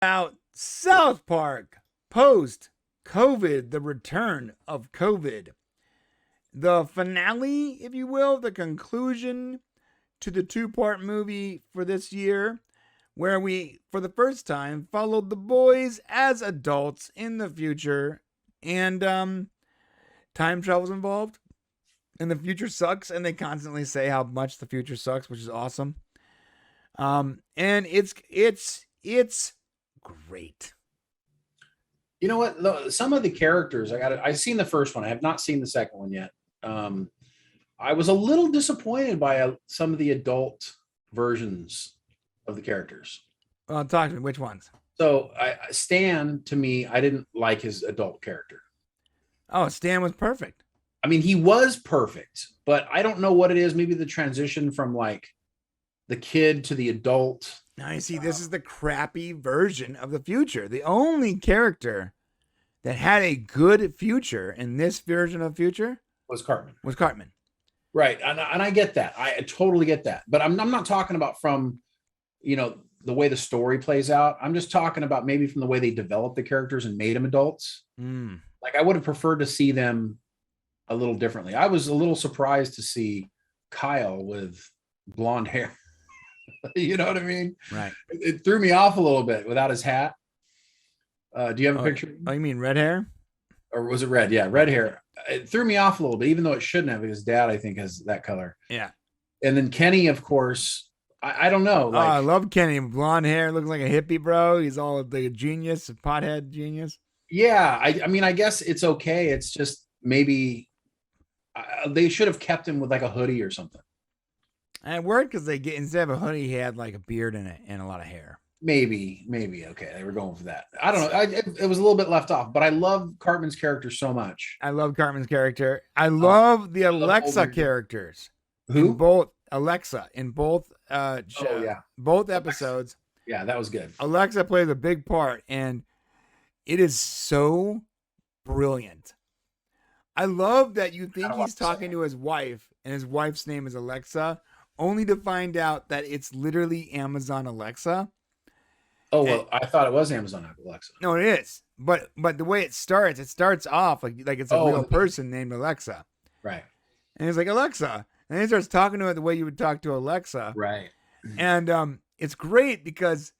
About South Park post COVID, the return of COVID, the finale, if you will, the conclusion to the two-part movie for this year, where we, for the first time, followed the boys as adults in the future, and time travel's involved, and the future sucks, and they constantly say how much the future sucks, which is awesome. And it's great. You know what? Some of the characters I've seen the first one. I have not seen the second one yet. I was a little disappointed by some of the adult versions of the characters. Well, talk to me. Which ones? So Stan, to me, I didn't like his adult character. Oh, Stan was perfect. I mean, he was perfect, but I don't know what it is. Maybe the transition from like the kid to the adult. Now you see, this is the crappy version of the future. The only character that had a good future in this version of the future Was Cartman. was Cartman. Right. And I get that. I totally get that. But I'm not talking about from, the way the story plays out. I'm just talking about maybe from the way they developed the characters and made them adults. Like I would have preferred to see them a little differently. I was a little surprised to see Kyle with blonde hair. You know what I mean? Right. It threw me off a little bit without his hat. Do you have a picture? Oh, you mean red hair? Or was it red? Yeah, red hair. It threw me off a little bit, even though it shouldn't have. His dad, I think, has that color. Yeah. And then Kenny, of course, I don't know. Like, I love Kenny. Blonde hair, looks like a hippie, bro. He's all like a genius, a pothead genius. Yeah, I mean, I guess it's okay. It's just maybe they should have kept him with like a hoodie or something. And it worked because instead of a hoodie, he had like a beard in it and a lot of hair. Maybe okay. They were going for that. I don't know. It was a little bit left off, but I love Cartman's character so much. I love Cartman's character. I love the Alexa characters. Who? Both both episodes. Yeah, that was good. Alexa plays a big part, and it is so brilliant. I love that you think he's talking to his wife, and his wife's name is Alexa, only to find out that it's literally Amazon Alexa. Oh, well, I thought it was Amazon Alexa. No, it is. But the way it starts off like it's a real person named Alexa. Right. And he's like, Alexa. And he starts talking to her the way you would talk to Alexa. Right. And it's great because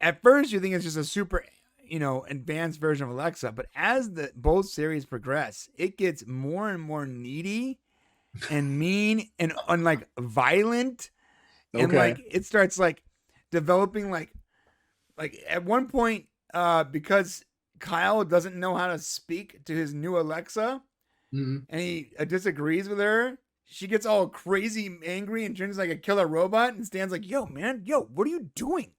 at first you think it's just a super, advanced version of Alexa. But as both series progress, it gets more and more needy and mean and like violent. Okay. And like it starts like developing like at one point, because Kyle doesn't know how to speak to his new Alexa, and he disagrees with her, she gets all crazy angry and turns like a killer robot and stands like, yo, man, what are you doing?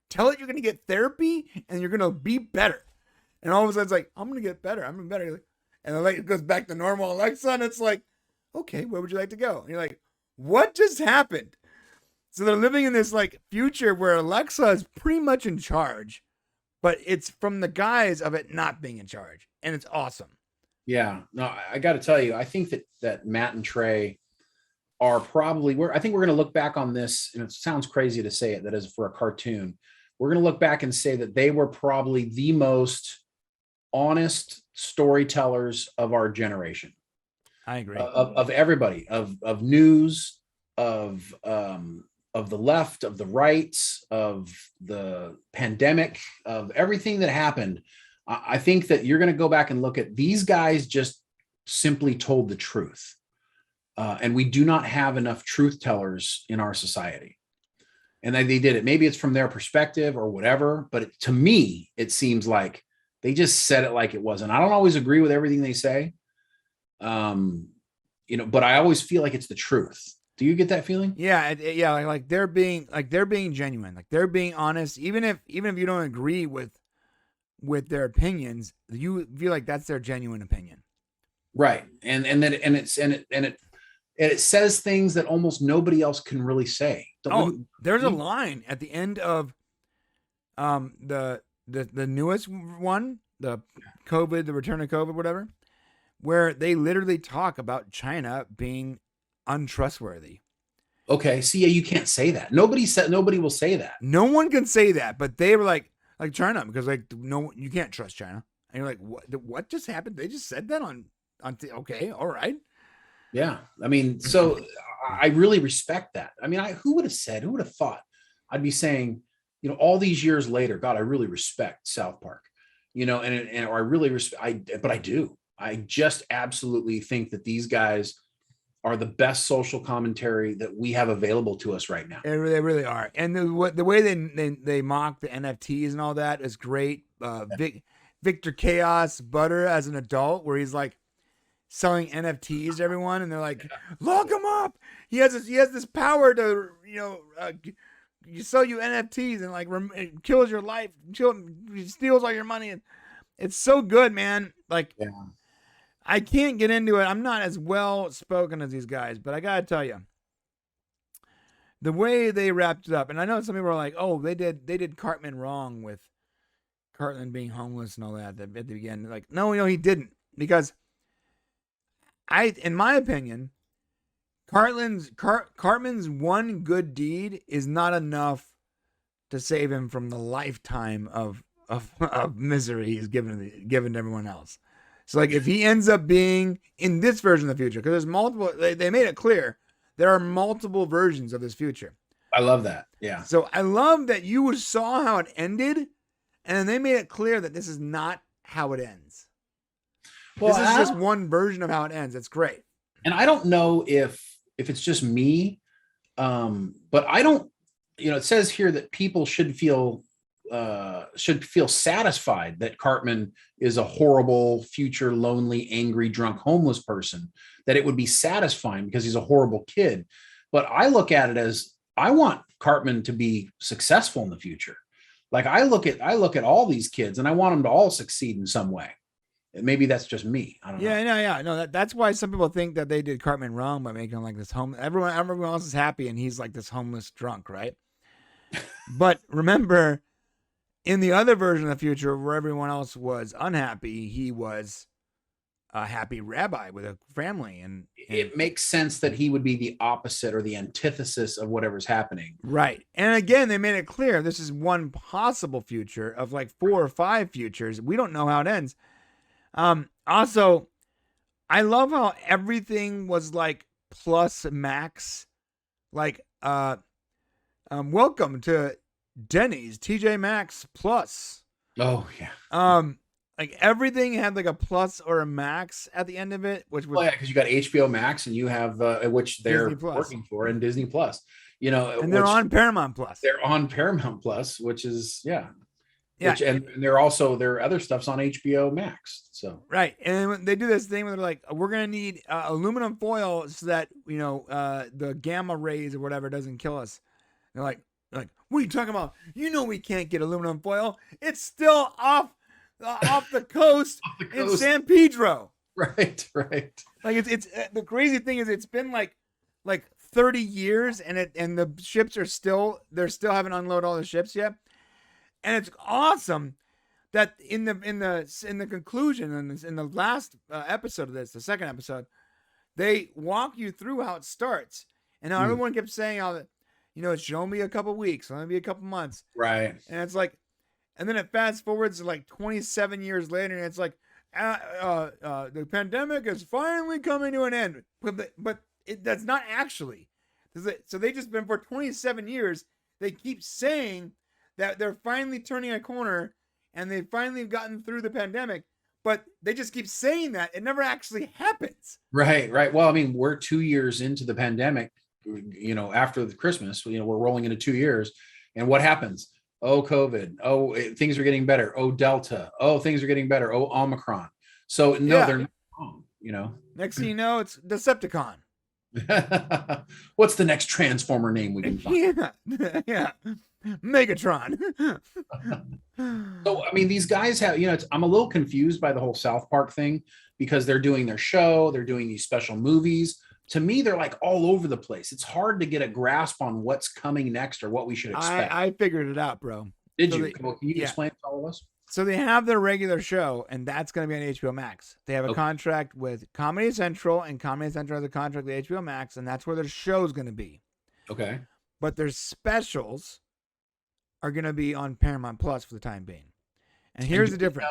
Tell it you're going to get therapy and you're going to be better. And all of a sudden it's like, I'm going to get better. I'm going to be better. And then it goes back to normal Alexa and it's like, okay, where would you like to go? And you're like, what just happened? So they're living in this like future where Alexa is pretty much in charge, but it's from the guise of it not being in charge. And it's awesome. Yeah, no, I got to tell you, I think that Matt and Trey are probably I think we're going to look back on this, and it sounds crazy to say it, that is for a cartoon. We're going to look back and say that they were probably the most honest storytellers of our generation. I agree. Of everybody, of news, of the left, of the right, of the pandemic, of everything that happened. I think that you're going to go back and look at these guys just simply told the truth. And we do not have enough truth tellers in our society. And they did it. Maybe it's from their perspective or whatever, but to me, it seems like they just said it like it was. And I don't always agree with everything they say. But I always feel like it's the truth. Do you get that feeling? Yeah. Like they're being genuine, like they're being honest. Even if you don't agree with their opinions, you feel like that's their genuine opinion. Right. And it says things that almost nobody else can really say. There's a line at the end of the newest one, the return of COVID, whatever, where they literally talk about China being untrustworthy. Okay. See, yeah, you can't say that. Nobody will say that. No one can say that, but they were like China, because like no, you can't trust China. And you're like, what just happened? They just said that okay, all right. Yeah. I mean, so I really respect that. I mean, who would have thought I'd be saying, all these years later, God, I really respect South Park, or I really respect, but I do. I just absolutely think that these guys are the best social commentary that we have available to us right now. They really are. And the way they mock the NFTs and all that is great. Victor Chaos Butter as an adult, where he's like selling NFTs to everyone, and they're like, lock him up. He has this power to you sell you NFTs and like it kills your life, steals all your money, and it's so good, man. Like, yeah. I can't get into it. I'm not as well spoken as these guys, but I gotta tell you, the way they wrapped it up, and I know some people are like, "Oh, they did Cartman wrong with Cartman being homeless and all that at the beginning." Like, no, he didn't, because in my opinion, Cartman's one good deed is not enough to save him from the lifetime of misery he's given to everyone else. So, like, if he ends up being in this version of the future, because there's multiple, they made it clear there are multiple versions of this future. I love that. Yeah. So I love that you saw how it ended, and then they made it clear that this is not how it ends. Well, this is just one version of how it ends. It's great. And I don't know if it's just me, but I don't. It says here that people should feel satisfied that Cartman is a horrible, future, lonely, angry, drunk, homeless person, that it would be satisfying because he's a horrible kid. But I look at it as, I want Cartman to be successful in the future. Like, I look at all these kids and I want them to all succeed in some way. Maybe that's just me. I don't know. Yeah. No, that's why some people think that they did Cartman wrong by making him like this everyone else is happy and he's like this homeless drunk, right? But remember, in the other version of the future where everyone else was unhappy, he was a happy rabbi with a family. And it makes sense that he would be the opposite or the antithesis of whatever's happening. Right. And again, they made it clear this is one possible future of like 4 or 5 futures. We don't know how it ends. Also, I love how everything was like plus max. Like, welcome to Denny's TJ Maxx Plus. Oh yeah. Like everything had like a plus or a max at the end of it, which was because you got HBO Max and you have which they're working for, and Disney Plus. And they're on Paramount Plus. They're on Paramount Plus, which is yeah. And they're also, their other stuff's on HBO Max. So right, and they do this thing where they're like, we're gonna need aluminum foil so that the gamma rays or whatever doesn't kill us. They're like, what are you talking about? We can't get aluminum foil. It's still off the coast in San Pedro. Right. Like it's the crazy thing is it's been like 30 years and the ships are still haven't unloaded all the ships yet. And it's awesome that in the conclusion in the last episode of this, the second episode, they walk you through how it starts and how everyone kept saying how that it's shown me a couple weeks, it's be a couple months, right? And it's like, and then it fast forwards to like 27 years later, and it's like, the pandemic is finally coming to an end, but that's not actually. So they just been for 27 years. They keep saying that they're finally turning a corner and they've finally gotten through the pandemic, but they just keep saying that. It never actually happens. Right. Well, I mean, we're 2 years into the pandemic, after the Christmas, we're rolling into 2 years. And what happens? Oh, COVID. Oh, things are getting better. Oh, Delta. Oh, things are getting better. Oh, Omicron. So no, they're not wrong, Next thing you know, it's Decepticon. What's the next Transformer name we can find? Yeah. Megatron. So, I mean, these guys have, I'm a little confused by the whole South Park thing because they're doing their show, they're doing these special movies. To me, they're like all over the place. It's hard to get a grasp on what's coming next or what we should expect. I figured it out, bro. Did you? Can you explain it to all of us? So they have their regular show, and that's going to be on HBO Max. They have a contract with Comedy Central, and Comedy Central has a contract with HBO Max, and that's where their show's going to be. Okay. but their specials are going to be on Paramount Plus for the time being. And here's the difference.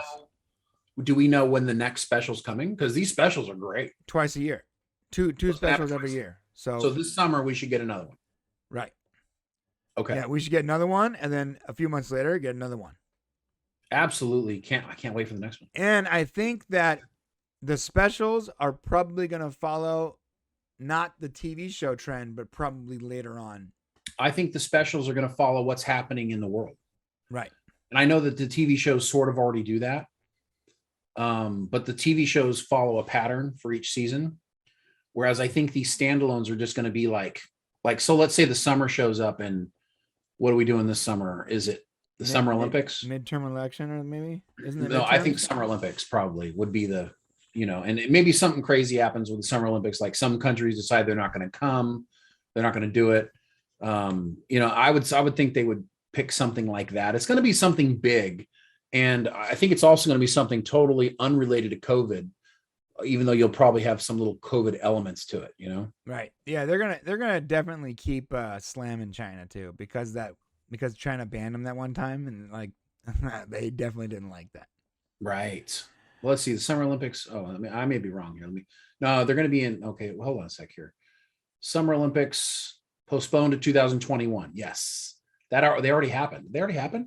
Do we know when the next special's coming? Because these specials are great. Twice a year. Two specials every year. So this summer we should get another one. Right. Okay. Yeah, we should get another one, and then a few months later get another one. Absolutely. I can't wait for the next one. And I think that the specials are probably going to follow not the TV show trend, but probably later on. I think the specials are going to follow what's happening in the world. Right. And I know that the TV shows sort of already do that. But the TV shows follow a pattern for each season. Whereas I think these standalones are just going to be like, so let's say the summer shows up, and what are we doing this summer? Is it the Summer Olympics? Midterm election, or maybe? Isn't it? No, I think Summer Olympics probably would be the, and it maybe something crazy happens with the Summer Olympics. Like some countries decide they're not going to come, they're not going to do it. I would think they would pick something like that. It's going to be something big. And I think it's also going to be something totally unrelated to COVID, even though you'll probably have some little COVID elements to it, Right. Yeah, they're gonna definitely keep slamming China too, because China banned them that one time, and like they definitely didn't like that. Right. Well, let's see the Summer Olympics. Oh, I may be wrong here. No, they're going to be in. Okay, well, hold on a sec here. Summer Olympics postponed to 2021. Yes, they already happened. They already happened.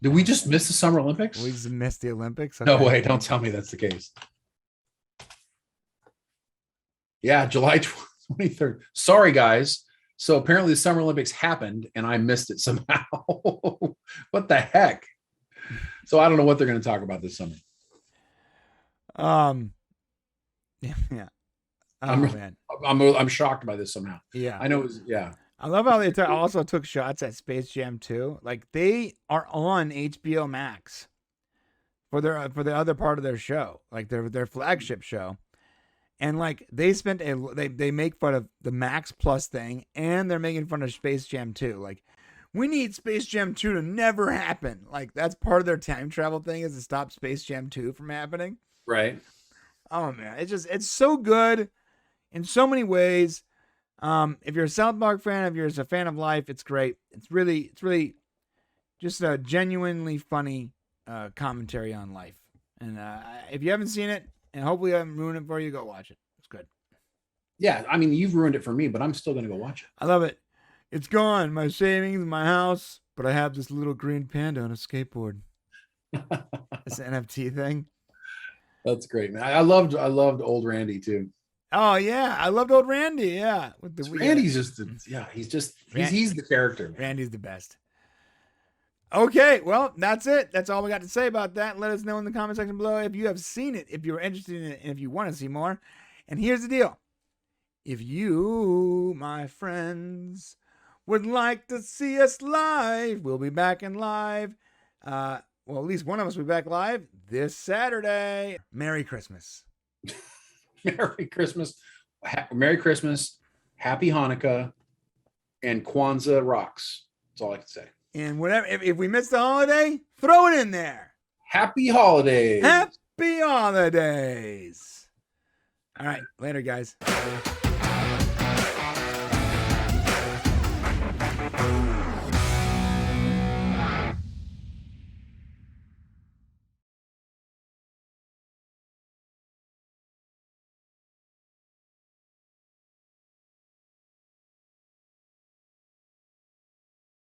Did we just miss the Summer Olympics? We just missed the Olympics. Okay. No way! Don't tell me that's the case. Yeah, July 23rd. Sorry, guys. So apparently the Summer Olympics happened and I missed it somehow. What the heck? So I don't know what they're going to talk about this summer. Yeah. Man. I'm shocked by this somehow. Yeah. I know. I love how they also took shots at Space Jam 2. Like they are on HBO Max for the other part of their show, like their flagship show. And like they make fun of the Max Plus thing, and they're making fun of Space Jam 2. Like, we need Space Jam 2 to never happen. Like, that's part of their time travel thing, is to stop Space Jam 2 from happening. Right. Oh man, it's so good in so many ways. If you're a South Park fan, if you're a fan of life, it's great. It's really just a genuinely funny commentary on life. And if you haven't seen it, and hopefully I haven't ruined it for you, go watch it. It's good. Yeah, I mean, you've ruined it for me, but I'm still going to go watch it. I love it. It's gone. My savings, my house, but I have this little green panda on a skateboard. It's an NFT thing. That's great, man. I loved old Randy too. Oh yeah, I loved old Randy. Yeah, with the Randy's he's the character. Randy's the best. Okay, well, that's it. That's all we got to say about that. Let us know in the comment section below if you have seen it, if you're interested in it, and if you want to see more. And here's the deal. If you, my friends, would like to see us live, we'll be back in live. Well, at least one of us will be back live this Saturday. Merry Christmas. Merry Christmas. Merry Christmas. Happy Hanukkah. And Kwanzaa rocks. That's all I can say. And whatever, if we miss the holiday, throw it in there. Happy holidays. Happy holidays. All right. Later, guys.